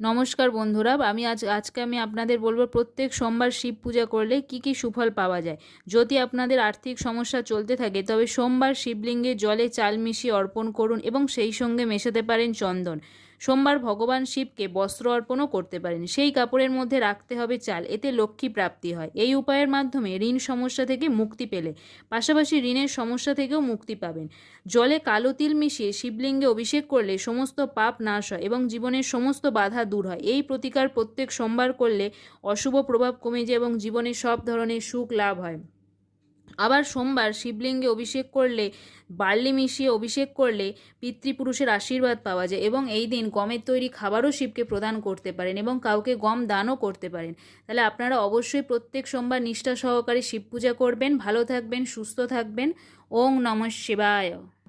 নমস্কার বন্ধুরা, আজকে আমি আপনাদের বলবো প্রত্যেক সোমবার শিব পূজা করলে কি কি সুফল পাওয়া যায়। যদি আপনাদের আর্থিক সমস্যা চলতে থাকে তবে সোমবার শিবলিঙ্গে জলে চাল মিশিয়ে অর্পণ করুন এবং সেই সঙ্গে মেশাতে পারেন চন্দন। সোমবার ভগবান শিবকে বস্ত্র অর্পণও করতে পারেন, সেই কাপড়ের মধ্যে রাখতে হবে চাল, এতে লক্ষ্মী প্রাপ্তি হয়। এই উপায়ের মাধ্যমে ঋণ সমস্যা থেকে মুক্তি পেলে পাশাপাশি ঋণের সমস্যা থেকেও মুক্তি পাবেন। জলে কালো তিল মিশিয়ে শিবলিঙ্গে অভিষেক করলে সমস্ত পাপ নাশ হয় এবং জীবনের সমস্ত বাধা দূর হয়। এই প্রতিকার প্রত্যেক সোমবার করলে অশুভ প্রভাব কমে যায় এবং জীবনে সব ধরনের সুখ লাভ হয়। আবার সোমবার শিবলিঙ্গে অভিষেক করলে, বার্লি মিশিয়ে অভিষেক করলে পিতৃপুরুষের আশীর্বাদ পাওয়া যায় এবং এই দিন গমের তৈরি খাবারও শিবকে প্রদান করতে পারেন এবং কাউকে গম দানও করতে পারেন। তাহলে আপনারা অবশ্যই প্রত্যেক সোমবার নিষ্ঠা সহকারে শিব পূজা করবেন। ভালো থাকবেন, সুস্থ থাকবেন। ওং নমঃ শিবায়।